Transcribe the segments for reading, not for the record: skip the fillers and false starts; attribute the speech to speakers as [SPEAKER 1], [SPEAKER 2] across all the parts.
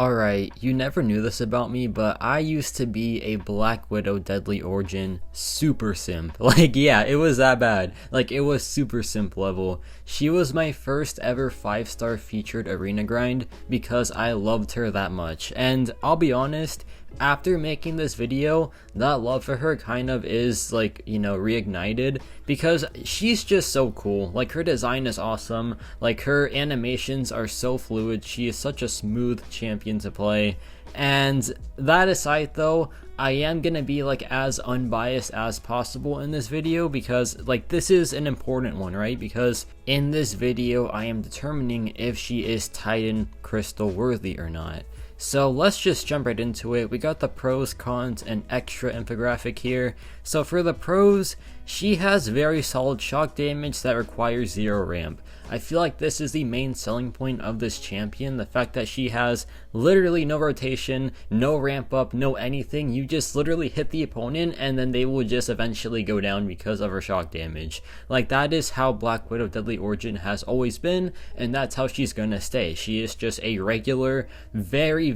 [SPEAKER 1] Alright, you never knew this about me, but I used to be a Black Widow Deadly Origin super simp. Like, yeah, it was that bad. Like, it was super simp level. She was my first ever 5-star featured arena grind because I loved her that much. And I'll be honest, after making this video, that love for her kind of is like, reignited because she's just so cool. Like, her design is awesome, like her animations are so fluid, she is such a smooth champion to play. And that aside though, I am gonna be like as unbiased as possible in this video because like this is an important one, right? Because in this video I am determining if she is Titan Crystal worthy or not. So let's just jump right into it. We got the pros, cons, and extra infographic here. So for the pros, she has very solid shock damage that requires 0 ramp. I feel like this is the main selling point of this champion, the fact that she has literally no rotation, no ramp up, no anything. You just literally hit the opponent and then they will just eventually go down because of her shock damage. Like, that is how Black Widow Deadly Origin has always been, and that's how she's gonna stay. She is just a regular, very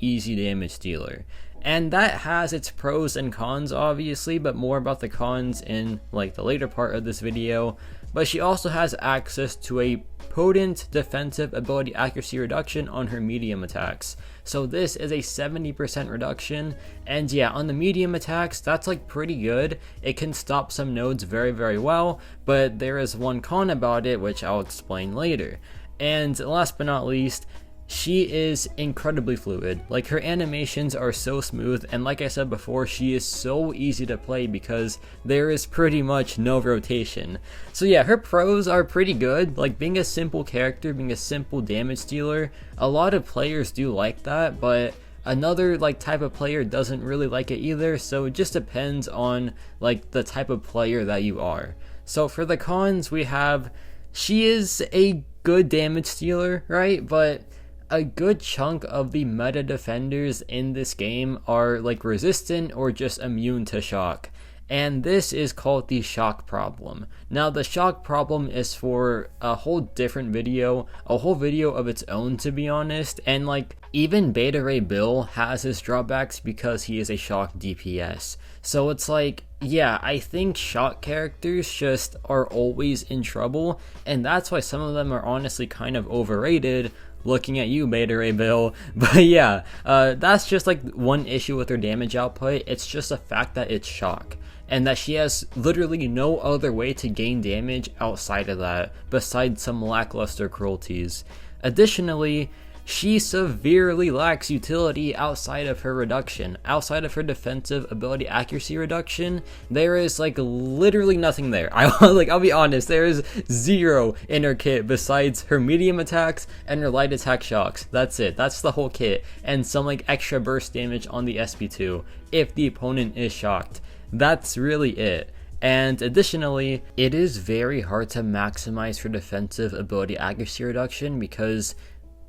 [SPEAKER 1] easy damage dealer. And that has its pros and cons obviously, but more about the cons in like the later part of this video. But she also has access to a potent defensive ability accuracy reduction on her medium attacks. So this is a 70% reduction, and yeah, on the medium attacks, that's like pretty good. It can stop some nodes very well, but there is one con about it, which I'll explain later. And last but not least, she is incredibly fluid. Like, her animations are so smooth, and like I said before, she is so easy to play because there is pretty much no rotation. So yeah, her pros are pretty good. Like, being a simple character, being a simple damage dealer, a lot of players do like that, but another like type of player doesn't really like it either. So it just depends on like the type of player that you are. So for the cons, we have she is a good damage dealer, right? But a good chunk of the meta defenders in this game are like resistant or just immune to shock. And this is called the shock problem. Now, the shock problem is for a whole different video, a whole video of its own, to be honest. And like, even Beta Ray Bill has his drawbacks because he is a shock DPS. So it's like, yeah, I think shock characters just are always in trouble, and that's why some of them are honestly kind of overrated. Looking at you, Beta Ray Bill. But yeah, that's just like one issue with her damage output. It's just a fact that it's shock, and that she has literally no other way to gain damage outside of that, besides some lackluster cruelties. Additionally, she severely lacks utility outside of her reduction. Outside of her defensive ability accuracy reduction, there is like literally nothing there. I'll be honest, there is 0 in her kit besides her medium attacks and her light attack shocks. That's it. That's the whole kit. And some like extra burst damage on the SP2 if the opponent is shocked. That's really it. And additionally, it is very hard to maximize her defensive ability accuracy reduction because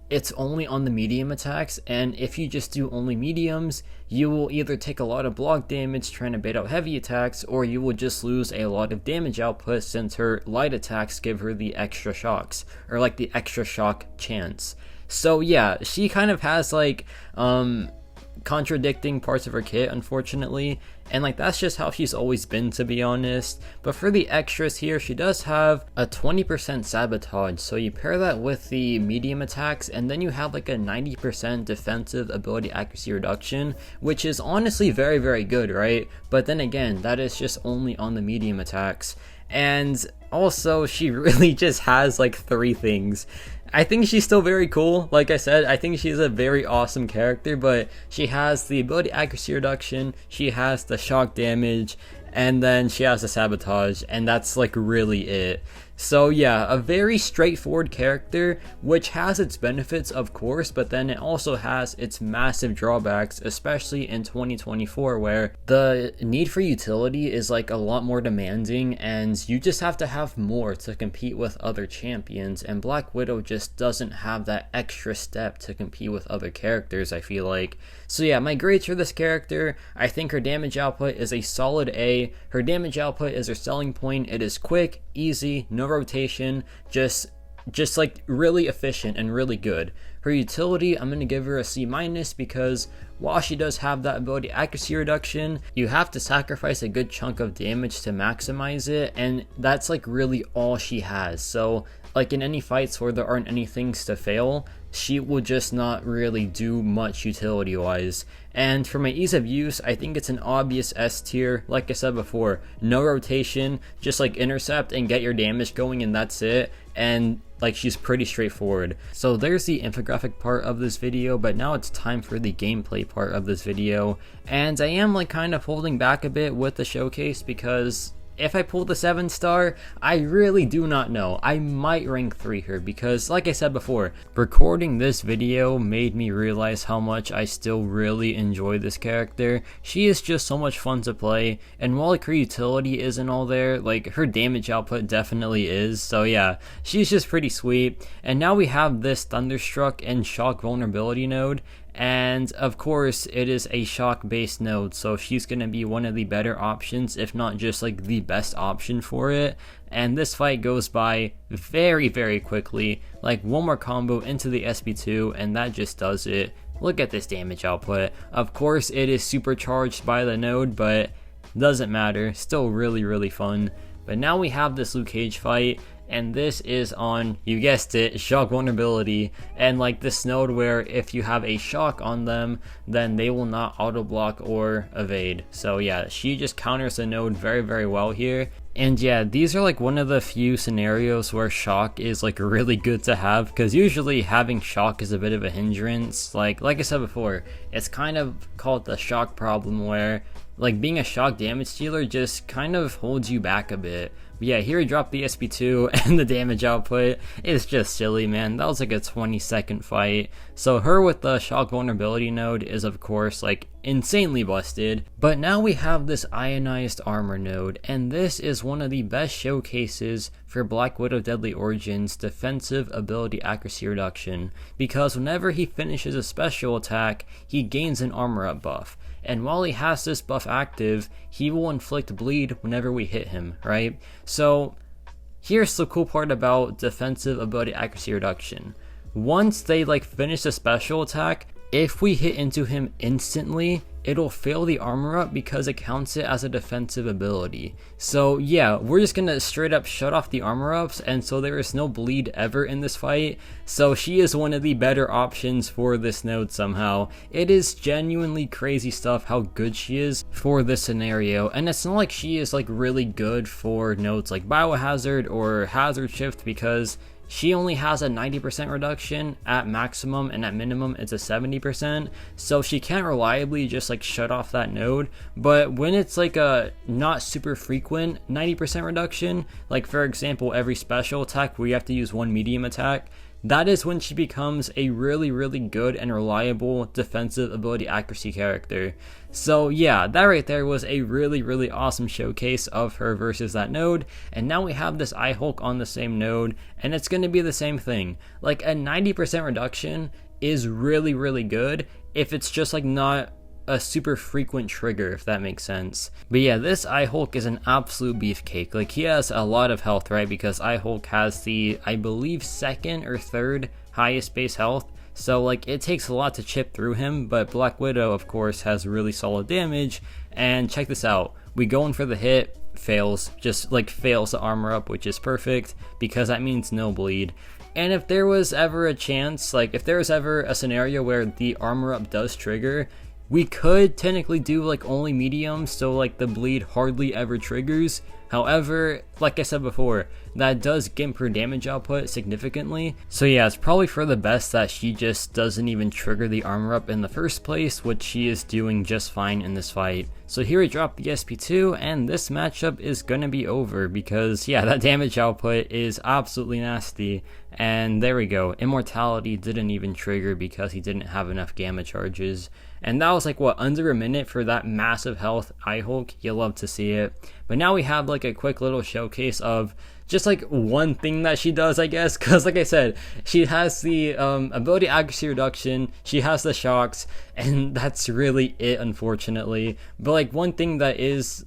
[SPEAKER 1] it's only on the medium attacks, and if you just do only mediums, you will either take a lot of block damage trying to bait out heavy attacks, or you will just lose a lot of damage output since her light attacks give her the extra shocks, or like the extra shock chance. So yeah, she kind of has like contradicting parts of her kit, unfortunately, and like that's just how she's always been, to be honest. But for the extras here, she does have a 20% sabotage, so you pair that with the medium attacks and then you have like a 90% defensive ability accuracy reduction, which is honestly very good, right? But then again, that is just only on the medium attacks. And also, she really just has like 3 things. I think she's still very cool. Like I said, I think she's a very awesome character, but she has the ability accuracy reduction, she has the shock damage, and then she has the sabotage, and that's like really it. So yeah, a very straightforward character, which has its benefits of course, but then it also has its massive drawbacks, especially in 2024 where the need for utility is like a lot more demanding, and you just have to have more to compete with other champions, and Black Widow just doesn't have that extra step to compete with other characters, I feel like. So yeah, my grades for this character, I think her damage output is a solid A. Her damage output is her selling point. It is quick, easy, no rotation, just like really efficient and really good. Her utility, I'm going to give her a C- because while she does have that ability accuracy reduction, you have to sacrifice a good chunk of damage to maximize it, and that's like really all she has. So like in any fights where there aren't any things to fail, she will just not really do much utility wise. And for my ease of use, I think it's an obvious S tier. Like I said before, no rotation, just like intercept and get your damage going, and that's it. And like, she's pretty straightforward. So there's the infographic part of this video, but now it's time for the gameplay part of this video. And I am like kind of holding back a bit with the showcase, because if I pull the 7-star, I really do not know. I might rank 3 her, because like I said before, recording this video made me realize how much I still really enjoy this character. She is just so much fun to play, and while like her utility isn't all there, like her damage output definitely is. So yeah, she's just pretty sweet. And now we have this Thunderstruck and Shock vulnerability node. And of course it is a shock based node, so she's going to be one of the better options, if not just like the best option for it. And this fight goes by very quickly, like one more combo into the SP2 and that just does it. Look at this damage output. Of course it is supercharged by the node, but doesn't matter, still really fun. But now we have this Luke Cage fight, and this is on, you guessed it, shock vulnerability, and like this node where if you have a shock on them, then they will not auto block or evade. So yeah, she just counters the node very well here. And yeah, these are like one of the few scenarios where shock is like really good to have, because usually having shock is a bit of a hindrance. Like I said before, it's kind of called the shock problem, where like being a shock damage dealer just kind of holds you back a bit. But yeah, here we drop the SP2 and the damage output is just silly, man. That was like a 20-second fight. So her with the shock vulnerability node is of course like insanely busted. But now we have this ionized armor node, and this is one of the best showcases for Black Widow Deadly Origin's defensive ability accuracy reduction, because whenever he finishes a special attack, he gains an armor up buff. And while he has this buff active, he will inflict bleed whenever we hit him, right? So here's the cool part about defensive ability accuracy reduction. Once they like finish the special attack, if we hit into him instantly, it'll fail the armor up because it counts it as a defensive ability. So yeah, we're just gonna straight up shut off the armor ups, and so there is no bleed ever in this fight. So she is one of the better options for this node somehow. It is genuinely crazy stuff how good she is for this scenario, and it's not like she is like really good for nodes like Biohazard or Hazard Shift, because she only has a 90% reduction at maximum, and at minimum it's a 70%, so she can't reliably just like shut off that node. But when it's like a not super frequent 90% reduction, like for example every special attack where you have to use one medium attack, that is when she becomes a really good and reliable defensive ability accuracy character. So yeah, that right there was a really awesome showcase of her versus that node. And now we have this I-Hulk on the same node, and it's going to be the same thing. Like a 90% reduction is really good if it's just like not a super frequent trigger, if that makes sense. But yeah, this I-Hulk is an absolute beefcake. Like he has a lot of health, right? Because I-Hulk has the, I believe, 2nd or 3rd highest base health. So like it takes a lot to chip through him, but Black Widow of course has really solid damage. And check this out, we go in for the hit, fails, just like fails the armor up, which is perfect because that means no bleed. And if there was ever a chance, like if there was ever a scenario where the armor up does trigger, we could technically do like only medium, so like the bleed hardly ever triggers. However, like I said before, that does gimp her damage output significantly. So yeah, it's probably for the best that she just doesn't even trigger the armor up in the first place, which she is doing just fine in this fight. So here we drop the SP2, and this matchup is gonna be over because yeah, that damage output is absolutely nasty. And there we go, Immortality didn't even trigger because he didn't have enough gamma charges. And that was like what, under a minute for that massive health I-Hulk. You love to see it. But now we have like a quick little showcase of just like one thing that she does, I guess, because like I said, she has the ability accuracy reduction, she has the shocks, and that's really it, unfortunately. But like one thing that is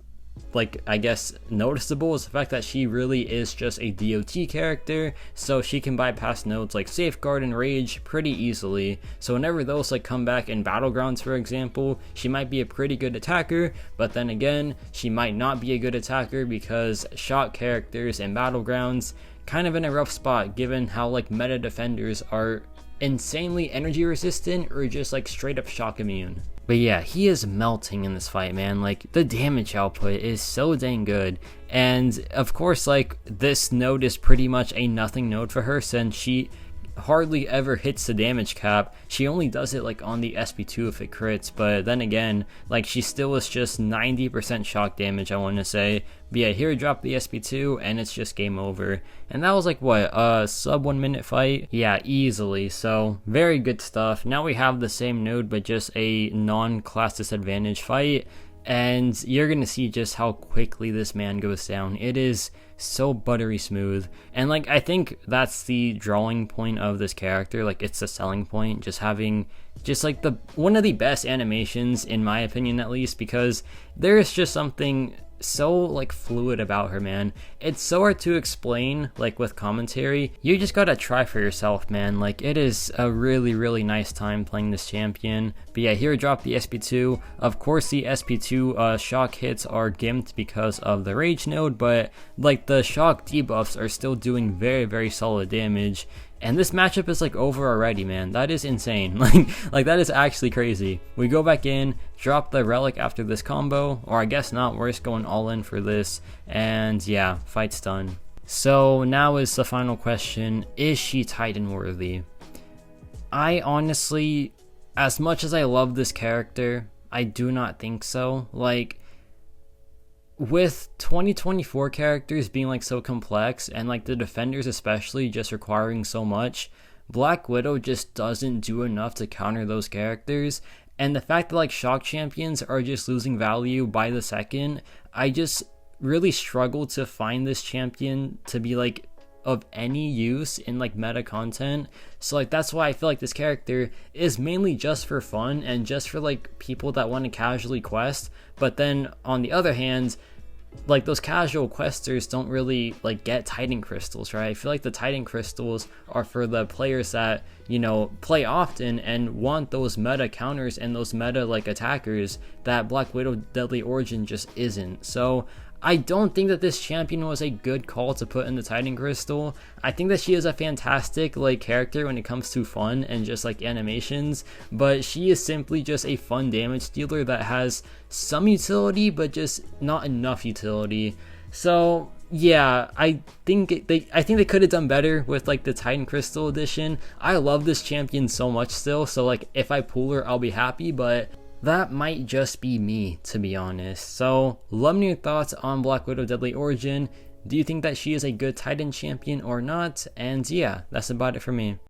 [SPEAKER 1] like, I guess noticeable is the fact that she really is just a DOT character, so she can bypass nodes like Safeguard and Rage pretty easily. So whenever those like come back in Battlegrounds, for example, she might be a pretty good attacker, but then again, she might not be a good attacker because shock characters in Battlegrounds kind of in a rough spot given how like meta defenders are insanely energy resistant or just like straight up shock immune. But yeah, he is melting in this fight, man. Like, the damage output is so dang good. And of course, like, this node is pretty much a nothing node for her since she hardly ever hits the damage cap. She only does it like on the SP2 if it crits, but then again, like, she still is just 90% shock damage, I want to say. But yeah, here drop the SP2 and it's just game over. And that was like what, a sub 1 minute fight? Yeah, easily. So very good stuff. Now we have the same node but just a non-class disadvantage fight, and you're gonna see just how quickly this man goes down. It is so buttery smooth, and like, I think that's the drawing point of this character. Like, it's the selling point, just having just like the one of the best animations in my opinion, at least, because there is just something so like fluid about her, man. It's so hard to explain like with commentary. You just gotta try for yourself, man. Like, it is a really nice time playing this champion. But yeah, here drop the SP2. Of course the SP2 shock hits are gimped because of the rage node, but like the shock debuffs are still doing very solid damage. And this matchup is like over already, man. That is insane. Like that is actually crazy. We go back in, drop the relic after this combo, or I guess not, we're just going all in for this, and yeah, fight's done. So now is the final question: is she Titan worthy? I honestly, as much as I love this character, I do not think so. Like, with 2024 characters being like so complex and like the defenders especially just requiring so much, Black Widow just doesn't do enough to counter those characters. And the fact that like shock champions are just losing value by the second, I just really struggle to find this champion to be like of any use in like meta content. So like, that's why I feel like this character is mainly just for fun and just for like people that want to casually quest. But then on the other hand, like, those casual questers don't really like get Titan crystals, right? I feel like the Titan crystals are for the players that, you know, play often and want those meta counters and those meta like attackers that Black Widow Deadly Origin just isn't. So I don't think that this champion was a good call to put in the Titan Crystal. I think that she is a fantastic like character when it comes to fun and just like animations, but she is simply just a fun damage dealer that has some utility but just not enough utility. So yeah, I think they could have done better with like the Titan Crystal edition. I love this champion so much still, so like if I pull her, I'll be happy, but that might just be me, to be honest. So let me know your thoughts on Black Widow Deadly Origin. Do you think that she is a good Titan champion or not? And yeah, that's about it for me.